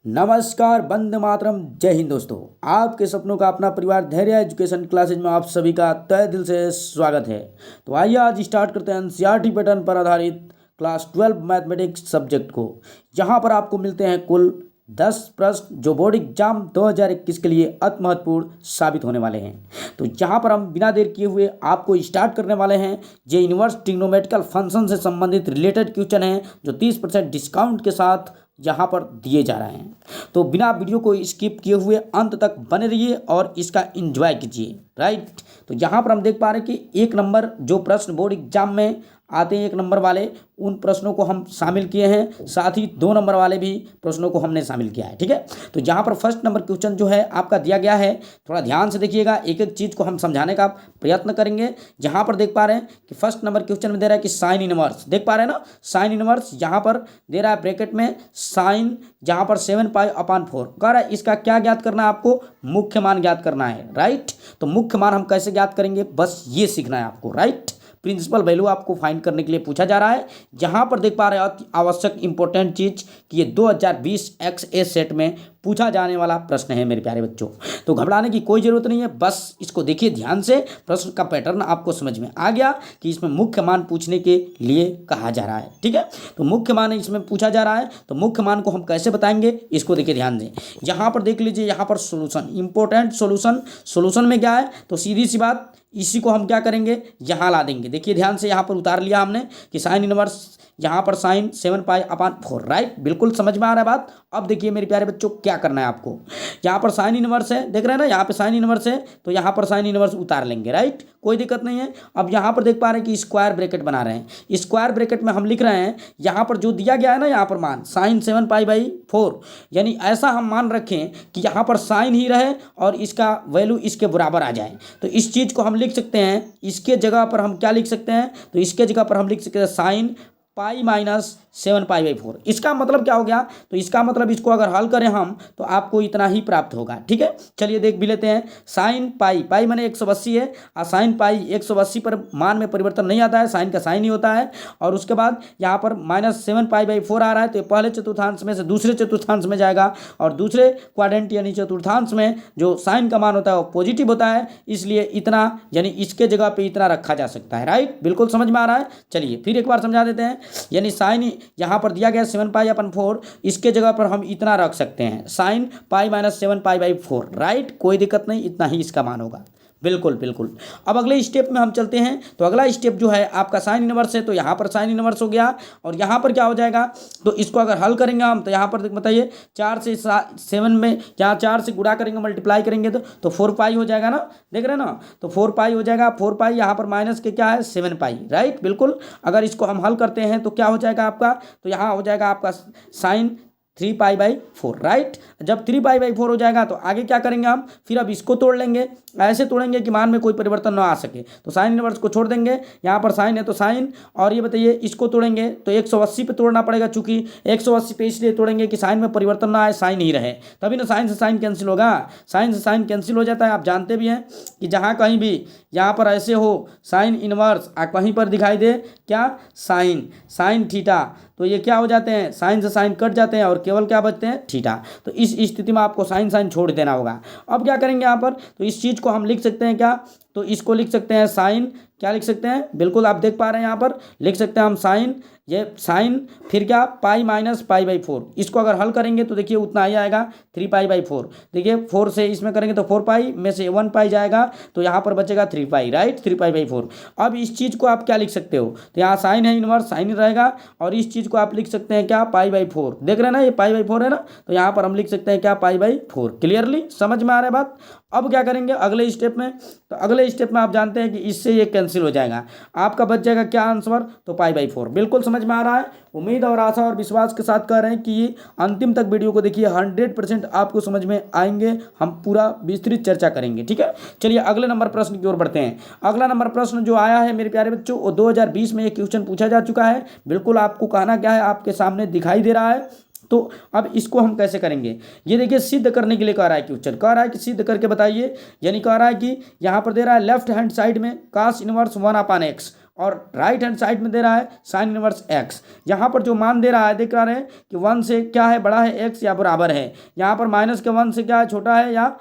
नमस्कार, वंदे मातरम, जय हिंद दोस्तों। आपके सपनों का अपना परिवार धैर्य एजुकेशन क्लासेज में आप सभी का तहे दिल से स्वागत है। तो आइए आज स्टार्ट करते हैं एनसीईआरटी पैटर्न पर आधारित क्लास 12 मैथमेटिक्स सब्जेक्ट को। यहाँ पर आपको मिलते हैं कुल 10 प्रश्न जो बोर्ड एग्जाम 2021 के लिए अति महत्वपूर्ण साबित होने वाले हैं। तो यहाँ पर हम बिना देर किए हुए आपको स्टार्ट करने वाले हैं। जे इनवर्स ट्रिग्नोमेट्रिकल फंक्शन से संबंधित रिलेटेड क्वेश्चन हैं जो 30% डिस्काउंट के साथ यहाँ पर दिए जा रहे हैं। तो बिना वीडियो को स्किप किए हुए अंत तक बने रहिए और इसका एंजॉय कीजिए। राइट, तो यहाँ पर हम देख पा रहे हैं कि 1 नंबर जो प्रश्न बोर्ड एग्जाम में आते हैं 1 नंबर वाले, उन प्रश्नों को हम शामिल किए हैं, साथ ही 2 नंबर वाले भी प्रश्नों को हमने शामिल किया है। ठीक है, तो यहाँ पर फर्स्ट नंबर क्वेश्चन जो है आपका दिया गया है, थोड़ा ध्यान से देखिएगा, एक एक चीज़ को हम समझाने का प्रयत्न करेंगे। जहाँ पर देख पा रहे हैं कि फर्स्ट नंबर क्वेश्चन में दे रहा है कि साइन इनवर्स, देख पा रहे हैं ना, साइन इनवर्स यहाँ पर दे रहा है ब्रैकेट में साइन, जहाँ पर 7π/4 कह रहा है। इसका क्या ज्ञात करना है आपको? मुख्य मान ज्ञात करना है। राइट, तो मुख्य मान हम कैसे ज्ञात करेंगे, बस ये सीखना है आपको। राइट, प्रिंसिपल वैल्यू आपको फाइंड करने के लिए पूछा जा रहा है। जहां पर देख पा रहे हैं अति आवश्यक इंपॉर्टेंट चीज कि ये 2020 XA सेट में पूछा जाने वाला प्रश्न है मेरे प्यारे बच्चों। तो घबराने की कोई जरूरत नहीं है, बस इसको देखिए ध्यान से। प्रश्न का पैटर्न आपको समझ में आ गया कि इसमें मुख्य मान पूछने के लिए कहा जा रहा है। ठीक है, तो मुख्य मान इसमें पूछा जा रहा है, तो मुख्य मान को हम कैसे बताएंगे इसको देखिए ध्यान दें। यहाँ पर देख लीजिए, यहाँ पर सोल्यूशन, इंपॉर्टेंट सोल्यूशन। सोल्यूशन में क्या है, तो सीधी सी बात, इसी को हम क्या करेंगे, यहाँ ला देंगे। देखिए ध्यान से, यहाँ पर उतार लिया हमने कि साइन इनवर्स, यहाँ पर साइन 7π/4। राइट, बिल्कुल समझ में आ रहा है बात। अब देखिए मेरे प्यारे बच्चों, क्या करना है आपको, यहाँ पर साइन इनवर्स है, देख रहे हैं ना, यहाँ पे साइन इनवर्स है, तो यहाँ पर साइन इनवर्स उतार लेंगे। राइट, कोई दिक्कत नहीं है। अब यहाँ पर देख पा रहे हैं कि स्क्वायर ब्रैकेट बना रहे हैं। स्क्वायर ब्रैकेट में हम लिख रहे हैं, यहाँ पर जो दिया गया है ना, यहाँ पर मान साइन 7π/4, यानी ऐसा हम मान रखें कि यहाँ पर साइन ही रहे और इसका वैल्यू इसके बराबर आ जाए। तो इस चीज़ को हम लिख सकते हैं, इसके जगह पर हम क्या लिख सकते हैं, तो इसके जगह पर हम लिख सकते हैं साइन π-7π/4। इसका मतलब क्या हो गया, तो इसका मतलब इसको अगर हल करें हम तो आपको इतना ही प्राप्त होगा। ठीक है, चलिए देख भी लेते हैं। साइन पाई माने 180 है, और साइन पाई 180 पर मान में परिवर्तन नहीं आता है, साइन का साइन ही होता है। और उसके बाद यहाँ पर -7π/4 आ रहा है, तो पहले चतुर्थांश में से दूसरे चतुर्थांश में जाएगा, और दूसरे क्वाड्रेंट यानी चतुर्थांश में जो साइन का मान होता है वो पॉजिटिव होता है, इसलिए इतना, यानी इसके जगह पे इतना रखा जा सकता है। राइट, बिल्कुल समझ में आ रहा है। चलिए फिर एक बार समझा देते हैं, यानी साइन यहाँ पर दिया गया 7π/4, इसके जगह पर हम इतना रख सकते हैं, साइन π-7π/4। राइट, कोई दिक्कत नहीं, इतना ही इसका मान होगा। बिल्कुल बिल्कुल। अब अगले स्टेप में हम चलते हैं। तो अगला स्टेप जो है आपका साइन इनवर्स है, तो यहाँ पर साइन इनवर्स हो गया, और यहाँ पर क्या हो जाएगा, तो इसको अगर हल करेंगे हम, तो यहाँ पर बताइए 4 से 7 में, यहाँ 4 से गुणा करेंगे, मल्टीप्लाई करेंगे तो 4π हो जाएगा ना, देख रहे हैं ना, तो 4π हो जाएगा। 4π यहाँ पर माइनस के क्या है, 7π। राइट, बिल्कुल। अगर इसको हम हल करते हैं तो क्या हो जाएगा आपका, तो यहाँ हो जाएगा आपका साइन 3π/4। राइट, जब 3π/4 हो जाएगा तो आगे क्या करेंगे हम, फिर अब इसको तोड़ लेंगे, ऐसे तोड़ेंगे कि मान में कोई परिवर्तन ना आ सके। तो साइन इनवर्स को छोड़ देंगे, यहाँ पर साइन है तो साइन, और ये बताइए इसको तोड़ेंगे तो 180 पे तोड़ना पड़ेगा, चूंकि 180 पे इसलिए तोड़ेंगे कि साइन में परिवर्तन ना आए, साइन ही रहे, तभी ना साइन से साइन कैंसिल होगा। साइन से साइन कैंसिल हो जाता है, आप जानते भी हैं कि जहाँ कहीं भी यहाँ पर ऐसे हो साइन इनवर्स, कहीं पर दिखाई दे क्या, साइन थीटा, तो ये क्या हो जाते हैं, साइन से साइन कट जाते हैं और केवल क्या बचते हैं, थीटा। तो इस स्थिति में आपको साइन छोड़ देना होगा। अब क्या करेंगे यहाँ पर, तो इस चीज़ को हम लिख सकते हैं क्या, तो इसको लिख सकते हैं साइन, क्या लिख सकते हैं, बिल्कुल आप देख पा रहे हैं, यहाँ पर लिख सकते हैं हम साइन, ये साइन फिर क्या π-π/4। इसको अगर हल करेंगे तो देखिए उतना ही आएगा 3π/4। देखिए 4 से इसमें करेंगे तो 4π में से 1π जाएगा, तो यहाँ पर बचेगा 3π। राइट, 3π/4। अब इस चीज़ को आप क्या लिख सकते हो, तो यहाँ साइन है इनवर्स, साइन रहेगा, और इस चीज़ को आप लिख सकते हैं क्या, π/4। देख रहे हैं ना, ये π/4 है ना, तो यहाँ पर हम लिख सकते हैं क्या, π/4। क्लियरली समझ में आ रहा है बात। अब क्या करेंगे अगले स्टेप में, तो अगले स्टेप में आप जानते हैं कि इससे ये कैंसिल हो जाएगा, आपका बच जाएगा क्या आंसर, तो π/4। बिल्कुल समझ में आ रहा है। उम्मीद और आशा और विश्वास के साथ कह रहे हैं कि ये अंतिम तक वीडियो को देखिए, 100% आपको समझ में आएंगे, हम पूरा विस्तृत चर्चा करेंगे। ठीक है, चलिए अगले नंबर प्रश्न की ओर बढ़ते हैं। अगला नंबर प्रश्न जो आया है मेरे प्यारे बच्चों, वो 2020 में एक क्वेश्चन पूछा जा चुका है। बिल्कुल आपको कहना क्या है, आपके सामने दिखाई दे रहा है। तो अब इसको हम कैसे करेंगे, ये देखिए सिद्ध करने के लिए कह रहा है क्वेश्चन, कह रहा है कि सिद्ध करके बताइए, यानी कह रहा है कि यहाँ पर दे रहा है लेफ्ट हैंड साइड में cos इनवर्स 1/x और राइट हैंड साइड में दे रहा है साइन इनवर्स एक्स। यहाँ पर जो मान दे रहा है देख रहे हैं कि 1 से क्या है बड़ा है एक्स या बराबर है, यहाँ पर -1 से क्या है छोटा है या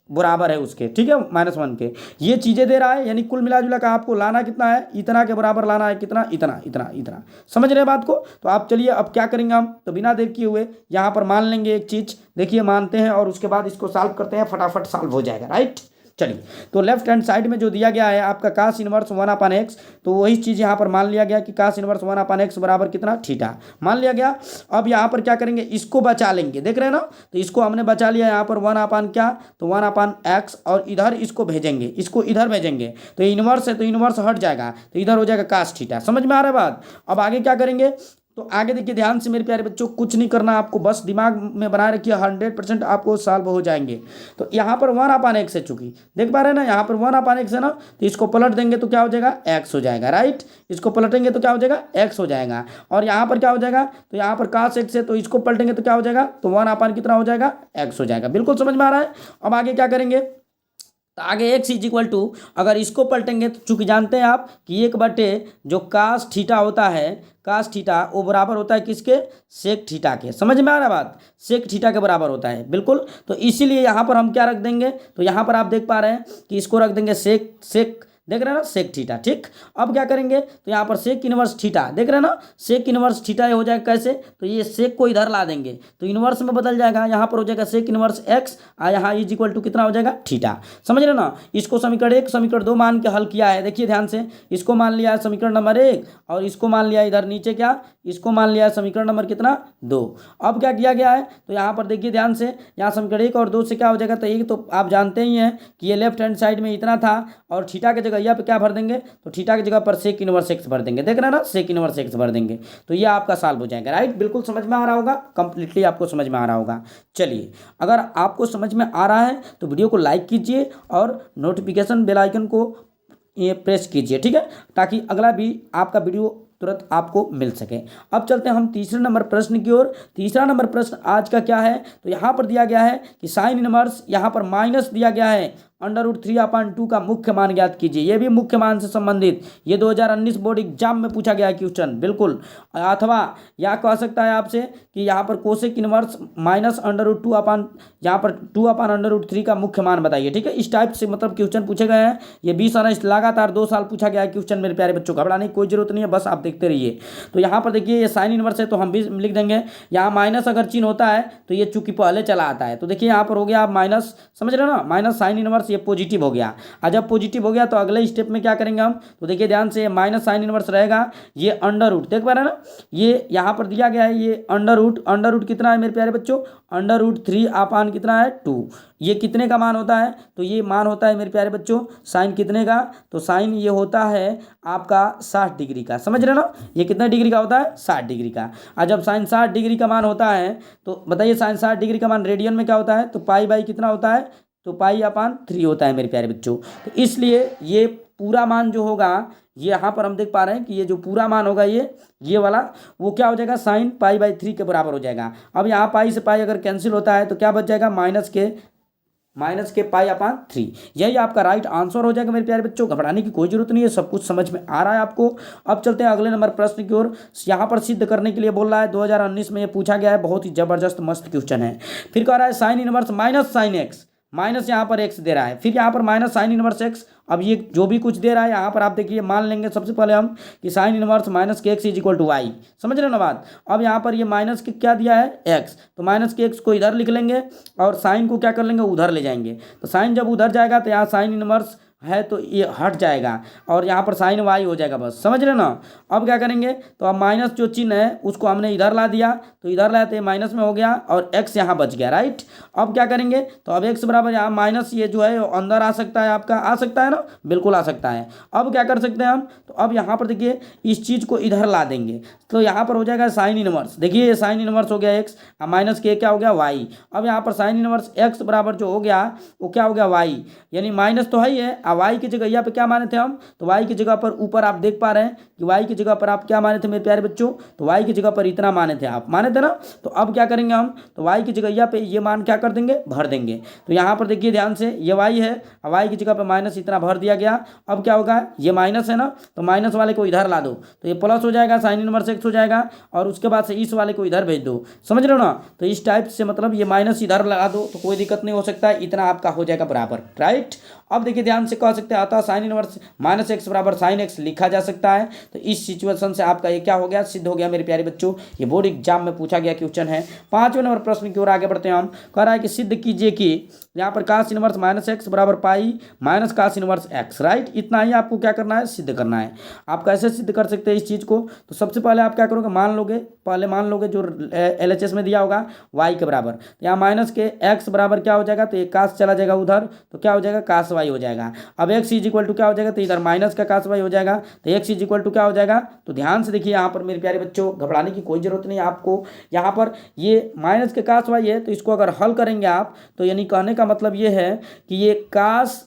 बराबर है उसके, ठीक है, -1 के, ये चीज़ें दे रहा है। यानी कुल मिला जुला का आपको लाना कितना है, इतना के बराबर लाना है, कितना, इतना इतना इतना। समझ रहे हैं बात को। तो आप चलिए अब क्या करेंगे हम, तो बिना देर किए हुए यहाँ पर मान लेंगे एक चीज़, देखिए मानते हैं और उसके बाद इसको सॉल्व करते हैं, फटाफट सॉल्व हो जाएगा, राइट। चलिए, तो लेफ्ट हैंड साइड में जो दिया गया है आपका कास इनवर्स 1/x, तो वही चीज़ यहाँ पर मान लिया गया कि कास इनवर्स 1/x बराबर कितना, थीटा, मान लिया गया। अब यहाँ पर क्या करेंगे, इसको बचा लेंगे, देख रहे हैं ना, तो इसको हमने बचा लिया यहाँ पर 1 क्या, तो 1/x, और इधर इसको भेजेंगे, इसको इधर भेजेंगे, तो इनवर्स है तो इनवर्स हट जाएगा, तो इधर हो जाएगा कास थीटा। समझ में आ रहा है बात। अब आगे क्या करेंगे, तो आगे देखिए ध्यान से मेरे प्यारे बच्चों, कुछ नहीं करना आपको, बस दिमाग में बनाए रखिए, 100% आपको सॉल्व हो जाएंगे। तो यहाँ पर 1/x है, चूंकि देख पा रहे हैं ना, यहाँ पर 1/x है ना, तो इसको पलट देंगे तो क्या हो जाएगा, x हो जाएगा, राइट। इसको पलटेंगे तो क्या हो जाएगा, x हो जाएगा। और यहाँ पर क्या हो जाएगा, तो यहाँ पर cos x है, तो इसको पलटेंगे तो क्या हो जाएगा, तो 1 कितना हो जाएगा, x हो जाएगा। बिल्कुल समझ में आ रहा है। अब आगे क्या करेंगे, तो आगे x = अगर इसको पलटेंगे तो चूंकि जानते हैं आप कि 1/, जो कास थीटा होता है, कास थीटा वो बराबर होता है किसके, सेक थीटा के। समझ में आ रहा है बात, सेक थीटा के बराबर होता है, बिल्कुल। तो इसीलिए यहाँ पर हम क्या रख देंगे, तो यहाँ पर आप देख पा रहे हैं कि इसको रख देंगे सेक, देख रहे हैं ना, सेक थीटा, ठीक। अब क्या करेंगे, तो यहाँ पर सेक इनवर्स थीटा, देख रहे हैं ना, सेक इनवर्स थीटा ये हो जाएगा कैसे, तो ये सेक को इधर ला देंगे तो इनवर्स में बदल जाएगा, यहाँ पर हो जाएगा सेक इनवर्स एक्स, और यहाँ = कितना हो जाएगा, थीटा। समझ रहे ना। इसको समीकरण 1 समीकरण 2 मान के हल किया है, देखिए ध्यान से, इसको मान लिया है समीकरण नंबर 1 और इसको मान लिया इधर नीचे क्या, इसको मान लिया है समीकरण नंबर कितना, 2। अब क्या किया गया है, तो यहाँ पर देखिए ध्यान से, यहाँ समीकरण 1 और 2 से क्या हो जाएगा, तो एक तो आप जानते ही हैं कि ये लेफ्ट हैंड साइड में इतना था और थीटा के जगह यहाँ पे क्या भर देंगे, तो थीटा की जगह पर सेक इनवर्स एक्स भर देंगे, देख रहे हैं ना, सेक इनवर्स एक्स भर देंगे, तो ये आपका सॉल्व हो जाएगा, राइट। बिल्कुल समझ में आ रहा होगा, कंप्लीटली आपको समझ में आ रहा होगा। चलिए, अगर आपको समझ में आ रहा है तो वीडियो को लाइक कीजिए और नोटिफिकेशन बेल आइकन को ये प्रेस कीजिए, ठीक है, ताकि अगला भी आपका वीडियो तुरंत आपको मिल सके। अब चलते हैं हम तीसरे नंबर प्रश्न की ओर। तीसरा नंबर प्रश्न आज का क्या है, तो यहाँ पर दिया गया है कि साइन इनवर्स, यहाँ पर माइनस दिया गया है √3/2 का मुख्य मान ज्ञात कीजिए। ये भी मुख्य मान से संबंधित, ये 2019 बोर्ड एग्जाम में पूछा गया है क्वेश्चन, बिल्कुल। अथवा यह कह सकता है आपसे कि यहाँ पर कोसेक इनवर्स -√2 यहाँ पर 2/√3 का मुख्य मान बताइए, ठीक है। इस टाइप से मतलब क्वेश्चन पूछे गए हैं। ये 20 आना लगातार 2 साल पूछा गया है क्वेश्चन, मेरे प्यारे बच्चों, घबराने की कोई जरूरत नहीं है, बस आप देखते रहिए। तो यहाँ पर देखिए ये साइन इनवर्स है तो हम भी लिख देंगे, यहाँ माइनस अगर चिन्ह होता है तो ये चूंकि पहले चला आता है, तो देखिए यहाँ पर हो गया माइनस, समझ रहे हो ना, माइनस साइन इनवर्स, ये पॉजिटिव हो गया। और जब पॉजिटिव हो गया तो अगले स्टेप में क्या करेंगे हम, तो देखिए ध्यान से, माइनस साइन इनवर्स रहेगा, ये अंडर रूट, देख पा रहे हैं ना, ये यहाँ पर दिया गया है, ये अंडर रूट कितना है मेरे प्यारे बच्चों, √3 कितना है 2, ये कितने का मान होता है, तो ये मान होता है मेरे प्यारे बच्चों साइन कितने का, तो साइन ये होता है आपका 60 डिग्री का। समझ रहे ना, ये कितने डिग्री का होता है, 60 डिग्री का। और जब साइन 60 डिग्री का मान होता है तो बताइए साइन 60 डिग्री का मान रेडियन में क्या होता है, तो पाई कितना होता है, तो π/3 होता है मेरे प्यारे बच्चों। तो इसलिए ये पूरा मान जो होगा, ये यहाँ पर हम देख पा रहे हैं कि ये जो पूरा मान होगा ये वाला, वो क्या हो जाएगा, साइन π/3 के बराबर हो जाएगा। अब यहाँ पाई से पाई अगर कैंसिल होता है तो क्या बच जाएगा, माइनस के π/3। यही आपका राइट आंसर हो जाएगा मेरे प्यारे बच्चों, घबराने की कोई जरूरत नहीं है, सब कुछ समझ में आ रहा है आपको। अब चलते हैं अगले नंबर प्रश्न की ओर। यहाँ पर सिद्ध करने के लिए बोल रहा है, 2019 में ये पूछा गया है, बहुत ही जबरदस्त मस्त क्वेश्चन है। फिर कह रहा है sine inverse minus sine x, minus यहाँ पर एक्स दे रहा है, फिर यहाँ पर माइनस साइन इनवर्स एक्स। अब ये जो भी कुछ दे रहा है यहाँ पर आप देखिए, मान लेंगे सबसे पहले हम कि साइन इनवर्स माइनस के एक्स = y, समझ रहे हो ना बात। अब यहाँ पर ये माइनस के क्या दिया है, एक्स, तो माइनस के एक्स को इधर लिख लेंगे और साइन को क्या कर लेंगे, उधर ले जाएंगे। तो साइन जब उधर जाएगा तो यहाँ साइन इनवर्स है तो ये हट जाएगा और यहाँ पर साइन y हो जाएगा, बस समझ रहे ना। अब क्या करेंगे, तो अब माइनस जो चिन्ह है उसको हमने इधर ला दिया, तो इधर लाए तो ये माइनस में हो गया और x यहाँ बच गया, राइट। अब क्या करेंगे, तो अब x बराबर यहाँ माइनस, ये जो है अंदर आ सकता है, आपका आ सकता है ना, बिल्कुल आ सकता है। अब क्या कर सकते हैं हम, तो अब यहाँ पर देखिए इस चीज़ को इधर ला देंगे, तो यहाँ पर हो जाएगा साइन इनवर्स, देखिए ये साइन इनवर्स हो गया x, माइनस के क्या हो गया y। अब यहाँ पर साइन इनवर्स x बराबर जो हो गया वो क्या हो गया y, यानी माइनस तो है ही है, वाई की जगह यहाँ पे क्या माने थे हम, तो वाई की जगह पर ऊपर आप देख पा रहे हैं कि वाई की जगह पर आप क्या माने थे मेरे प्यारे बच्चों, तो वाई की जगह पर इतना माने थे, आप माने थे ना। तो अब क्या करेंगे हम, तो वाई की जगह यहाँ पे ये मान क्या कर देंगे, भर देंगे। तो यहाँ पर देखिए ध्यान से, ये वाई है, वाई की जगह पर माइनस इतना भर दिया गया। अब क्या होगा, ये माइनस है ना, तो माइनस वाले को इधर ला दो तो ये प्लस हो जाएगा, साइन इनवर्स एक्स हो जाएगा, और उसके बाद से इस वाले को इधर भेज दो, समझ रहे हो ना। तो इस टाइप से मतलब ये माइनस इधर लगा दो तो कोई दिक्कत नहीं हो सकता है, इतना आपका हो जाएगा बराबर, राइट। अब देखिए ध्यान से कह सकते हैं अतः साइन इनवर्स माइनस एक्स बराबर साइन एक्स लिखा जा सकता है। तो इस सिचुएशन से आपका ये क्या हो गया, सिद्ध हो गया मेरे प्यारे बच्चों। ये बोर्ड एग्जाम में पूछा गया क्वेश्चन है। 5वें नंबर प्रश्न की ओर आगे बढ़ते हैं हम। कह रहा है कि सिद्ध कीजिए कि यहाँ पर कास इनवर्स माइनस एक्स बराबर pi minus cos inverse x, right. इतना ही आपको क्या करना है, सिद्ध करना है। आप कैसे सिद्ध कर सकते हैं इस चीज़ को, तो सबसे पहले आप क्या करोगे, मान लोगे, पहले मान लोगे जो LHS में दिया होगा y के बराबर, तो यहाँ माइनस के x बराबर क्या हो जाएगा, तो एक कास चला जाएगा उधर, तो क्या हो जाएगा, कास y हो जाएगा। अब x इज इक्वल टू क्या हो जाएगा, तो इधर माइनस का कास y हो जाएगा, तो x इज इक्वल टू क्या हो जाएगा। तो ध्यान से देखिए यहाँ पर मेरे प्यारे बच्चों, घबराने की कोई जरूरत नहीं है आपको। यहाँ पर ये माइनस के कास y है, तो इसको अगर हल करेंगे आप, तो यानी कहने का मतलब ये है कि ये कास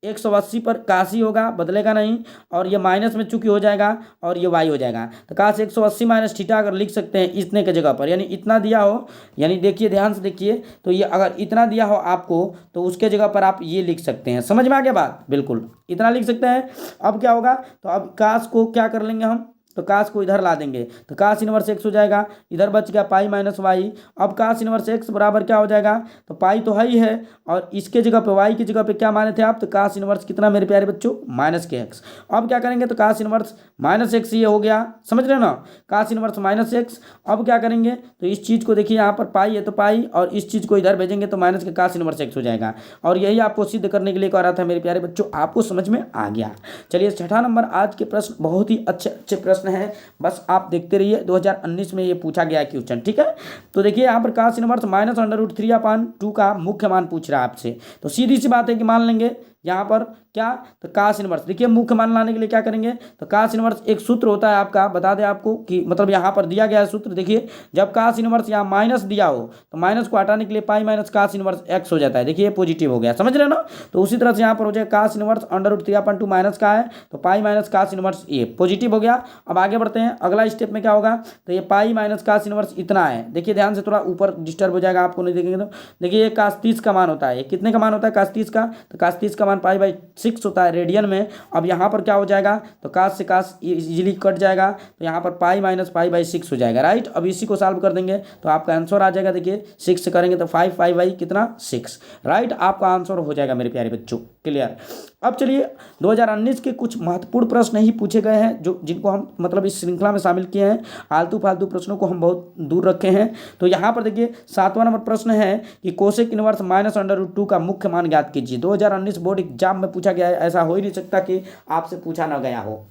180 पर कास ही होगा, बदलेगा नहीं, और ये माइनस में चूंकि हो जाएगा और ये वाई हो जाएगा। तो कास 180 माइनस थीटा अगर लिख सकते हैं इतने के जगह पर, यानी इतना दिया हो, यानी देखिए ध्यान से देखिए, तो ये अगर इतना दिया हो आपको तो उसके जगह पर आप ये लिख सकते हैं। समझ में आ गया बात, बिल्कुल इतना लिख सकते हैं। अब क्या होगा, तो अब कास को क्या कर लेंगे हम, तो कास को इधर ला देंगे, तो कास इनवर्स एक्स हो जाएगा, इधर बच गया पाई माइनस वाई। अब कास इनवर्स एक्स बराबर क्या हो जाएगा, तो पाई तो है ही है, और इसके जगह पे वाई की जगह पे क्या माने थे आप, तो कास इनवर्स कितना मेरे प्यारे बच्चों, माइनस के एक्स। अब क्या करेंगे, तो कास इनवर्स माइनस एक्स ये हो गया, समझ रहे हो ना, कास इनवर्स माइनस एक्स। अब क्या करेंगे, तो इस चीज़ को देखिए, यहाँ पर पाई है तो पाई, और इस चीज़ को इधर भेजेंगे तो माइनस के कास इनवर्स एक्स हो जाएगा। और यही आपको सिद्ध करने के लिए कह रहा था मेरे प्यारे बच्चों, आपको समझ में आ गया। चलिए 6ठा नंबर आज के प्रश्न बहुत ही अच्छे प्रश्न है, बस आप देखते रहिए। 2019 में ये पूछा गया क्वेश्चन, ठीक है। तो देखिए यहाँ पर कास इनवर्स माइनस √3/2 का मुख्य मान पूछ रहा है आपसे, तो सीधी सी बात है कि मान लेंगे यहाँ पर क्या, तो कास इनवर्स, देखिए मुख्य मान लाने के लिए क्या करेंगे, तो कास इनवर्स एक सूत्र होता है आपका, बता दें आपको कि मतलब यहाँ पर दिया गया है सूत्र, देखिए जब कास इनवर्स यहाँ माइनस दिया हो तो माइनस को हटाने के लिए pi minus cos inverse x हो जाता है, देखिए पॉजिटिव हो गया, समझ रहे ना। तो उसी तरह से यहाँ पर हो जाएगा कास इनवर्स √3/2 माइनस का है, तो पाई माइनस कास इनवर्स ये पॉजिटिव हो गया। अब आगे बढ़ते हैं, अगला स्टेप में क्या होगा, तो ये पाई माइनस कास इनवर्स इतना है, देखिए ध्यान से, थोड़ा ऊपर डिस्टर्ब हो जाएगा, आपको नहीं देखेंगे तो देखिए ये कास 30 का मान होता है, कितने का मान होता है कास 30 का, तो कास 30 का मान पाई/6 होता है रेडियन में। अब यहाँ पर क्या हो जाएगा, तो कास से कास इजीली कट जाएगा, तो यहाँ पर पाई माइनस पाई/6 हो जाएगा, राइट। अब इसी को सॉल्व कर देंगे तो आपका आंसर आ जाएगा, देखिए 6 से करेंगे तो 5 पाई कितना 6, राइट। आपका आंसर हो जाएगा मेरे प्यारे बच्चों, क्लियर। अब चलिए 2019 के कुछ महत्वपूर्ण प्रश्न ही पूछे गए हैं, जो जिनको हम मतलब इस श्रृंखला में शामिल किए हैं, आलतू फालतू प्रश्नों को हम बहुत दूर रखे हैं। तो यहाँ पर देखिए 7वां नंबर प्रश्न है कि कोसेक इनवर्स माइनस √2 का मुख्य मान ज्ञात कीजिए। 2019 बोर्ड एग्जाम में पूछा गया है, ऐसा हो ही नहीं सकता कि आपसे पूछा ना गया हो।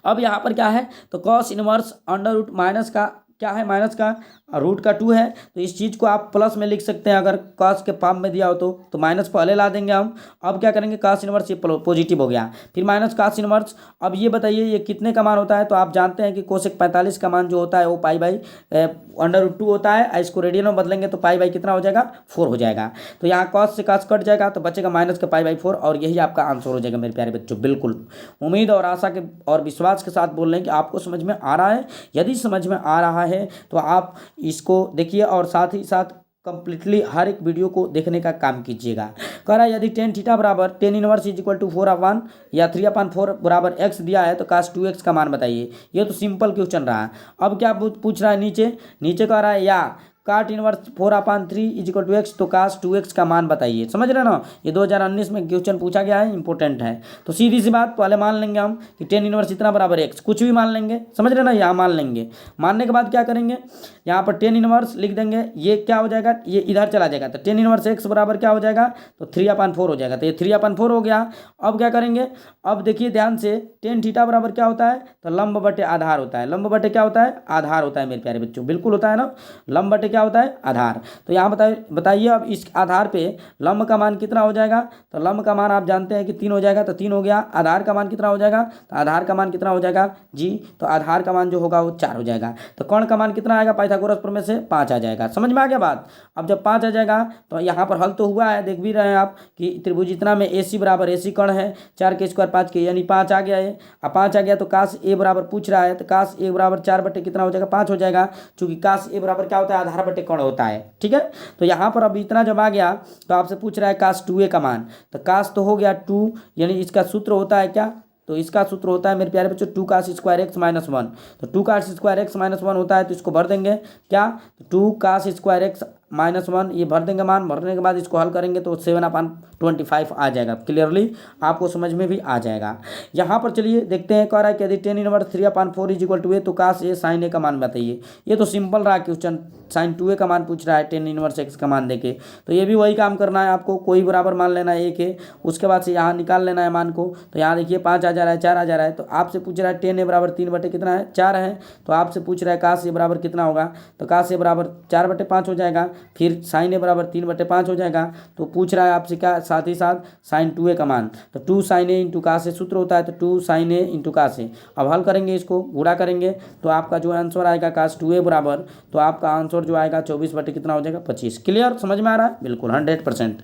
अब यहाँ पर क्या है, तो कॉस इनवर्स अंडर माइनस का क्या है, माइनस का √2 है, तो इस चीज़ को आप प्लस में लिख सकते हैं, अगर कॉस के फॉर्म में दिया हो तो माइनस पहले ला देंगे हम। अब क्या करेंगे, कास इनवर्स ये पॉजिटिव हो गया, फिर माइनस कास इनवर्स। अब ये बताइए ये कितने का मान होता है, तो आप जानते हैं कि कोसेक 45 का मान जो होता है वो पाई/√2 होता है, इसको रेडियन में बदलेंगे तो पाई कितना हो जाएगा, 4 हो जाएगा। तो यहाँ कॉस से कास कट जाएगा तो बचेगा माइनस का पाई/4, और यही आपका आंसर हो जाएगा मेरे प्यारे बच्चों। बिल्कुल उम्मीद और आशा के और विश्वास के साथ बोल रहे हैं कि आपको समझ में आ रहा है। यदि समझ में आ रहा है तो आप इसको देखिए और साथ ही साथ कंप्लीटली हर एक वीडियो को देखने का काम कीजिएगा। कह रहा है यदि tan थीटा बराबर tan inverse is equal to 4/1 या 3/4 बराबर x दिया है तो cos 2x का मान बताइए। ये तो सिंपल क्वेश्चन रहा। अब क्या पूछ रहा है, नीचे कह रहा है या cot inverse 4/3 is equal to x, तो कास 2x का मान बताइए। समझ रहे ना, ये 2019 में क्वेश्चन पूछा गया है, इंपॉर्टेंट है। तो सीधी सी बात, पहले मान लेंगे हम कि tan इनवर्स इतना बराबर x, कुछ भी मान लेंगे, समझ रहे ना, यहाँ मान लेंगे। मानने के बाद क्या करेंगे, यहाँ पर tan इनवर्स लिख देंगे, ये क्या हो जाएगा, ये इधर चला जाएगा, तो tan इनवर्स x बराबर क्या हो जाएगा, तो 3/4 हो जाएगा, तो ये 3/4 हो गया। अब क्या करेंगे, अब देखिए ध्यान से, tan थीटा बराबर क्या होता है, तो लंब बटे आधार होता है। लंब बटे क्या होता है, आधार होता है मेरे प्यारे बच्चों, बिल्कुल होता है ना। लंब बटे क्या होता है, आधार। तो यहाँ बताइए अब इस आधार पे लंब का मान कितना हो जाएगा, तो लंब का मान आप जानते हैं कि 3 हो जाएगा, तो 3 हो गया। आधार का मान कितना हो जाएगा, तो आधार का मान कितना हो जाएगा जी, तो आधार का मान जो होगा वो 4 हो जाएगा। तो कर्ण का मान कितना आएगा पाइथागोरस प्रमेय से, 5 आ जाएगा। समझ में आ गया बात। अब जब 5 आ जाएगा तो यहाँ पर हल तो हुआ है, देख भी रहे हैं आप कि त्रिभुज इतना में AC बराबर AC कर्ण है 4 के स्क्वायर 5 के, यानी 5 आ गया है। अब 5 आ गया तो काश A बराबर पूछ रहा है, तो काश A बराबर 4 बटे कितना हो जाएगा, 5 हो जाएगा, चूंकि काश A बराबर क्या होता है, आधार बटे कर्ण होता है। ठीक है, तो यहाँ पर अब इतना जब आ गया तो आपसे पूछ रहा है काश 2A का मान, तो काश तो हो गया 2, यानी इसका सूत्र होता है क्या, तो इसका सूत्र होता है मेरे प्यारे बच्चों 2 काश स्क्वायर एक्स माइनस 1। तो 2 काश स्क्वायर एक्स माइनस 1 होता है, तो इसको भर देंगे क्या, 2 काश स्क्वायर एक्स माइनस 1, ये भर देंगे मान। भरने के बाद इसको हल करेंगे तो 7/25 आ जाएगा। क्लियरली आपको समझ में भी आ जाएगा। यहाँ पर चलिए देखते हैं, कह रहा है कि यदि 10 इनवर्स 3/4 इज इक्वल टू ए, तो काश ए साइन ए का मान बताइए। ये तो सिंपल रहा क्वेश्चन, साइन 2a का मान पूछ रहा है 10 इनवर्स x का मान देके, तो ये भी वही काम करना है आपको, कोई बराबर मान लेना है a के, उसके बाद से यहाँ निकाल लेना है मान को। तो यहाँ देखिए 5 आ जा रहा है, 4 आ जा रहा है, तो आपसे पूछ रहा है 10a बराबर 3 बटे कितना है, 4 है। तो आपसे पूछ रहा है काश ए बराबर कितना होगा, तो काश ए बराबर 4/5 हो जाएगा, फिर साइन ए बराबर 3/5 हो जाएगा। तो पूछ रहा है आपसे क्या, साथ ही साथ साइन 2a का मान, तो 2 साइन ए इंटू काश ए सूत्र होता है, तो 2 साइन ए इंटू काश ए। अब हल करेंगे, इसको गुणा करेंगे, तो आपका जो आंसर आएगा काश 2a बराबर, तो आपका आंसर जो आएगा 24 बटे कितना हो जाएगा, 25। क्लियर, समझ में आ रहा है, बिल्कुल 100%।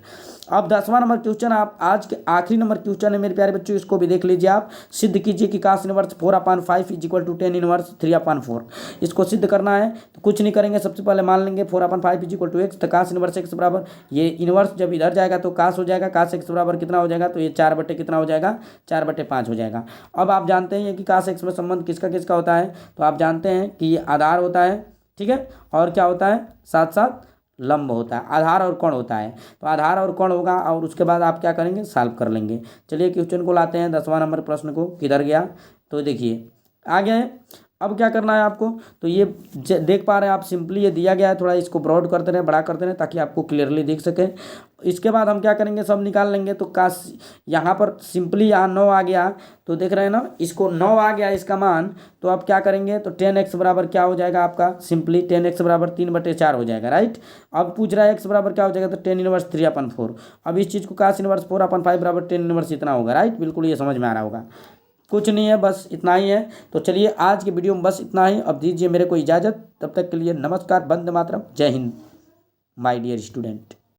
अब 10वां नंबर क्वेश्चन, आप आज के आखिरी नंबर क्वेश्चन है मेरे प्यारे बच्चों, इसको भी देख लीजिए आप। सिद्ध कीजिए कि cos inverse 4/5 is equal to 10 inverse 3/4। इसको सिद्ध करना है, तो कुछ नहीं करेंगे, सबसे पहले मान लेंगे 4/5 इज इक्वल टू एक्स, तो काश इनवर्स एक्स बराबर, ये इनवर्स जब इधर जाएगा तो काश हो जाएगा, काश एक्स बराबर कितना हो जाएगा, तो ये 4 बटे कितना हो जाएगा, 4/5 हो जाएगा। अब आप जानते हैं कि काश एक्स में संबंध किसका किसका होता है, तो आप जानते हैं कि ये आधार होता है, ठीक है, और क्या होता है, साथ साथ लंब होता है, आधार और कोण होता है। तो आधार और कोण होगा, और उसके बाद आप क्या करेंगे, सॉल्व कर लेंगे। चलिए क्वेश्चन को लाते हैं 10वां नंबर प्रश्न को, किधर गया, तो देखिए आ गया है। अब क्या करना है आपको, तो ये देख पा रहे हैं आप, सिंपली ये दिया गया है, थोड़ा इसको ब्रॉड करते रहें, बड़ा करते रहें, ताकि आपको क्लियरली दिख सके। इसके बाद हम क्या करेंगे, सब निकाल लेंगे। तो काश यहाँ पर सिंपली यहाँ 9 आ गया, तो देख रहे हैं ना, इसको 9 आ गया इसका मान, तो आप क्या करेंगे, तो 10x बराबर क्या हो जाएगा आपका, सिंपली 10x बराबर 3/4 हो जाएगा, राइट। अब पूछ रहा है x बराबर क्या हो जाएगा, तो 10 इनवर्स 3/4। अब इस चीज़ को काश इनवर्स 4/5 बराबर 10 इनवर्स इतना होगा, राइट। बिल्कुल ये समझ में आ रहा होगा, कुछ नहीं है, बस इतना ही है। तो चलिए आज की वीडियो में बस इतना ही। अब दीजिए मेरे को इजाज़त, तब तक के लिए नमस्कार, वंदे मातरम, जय हिंद माय डियर स्टूडेंट।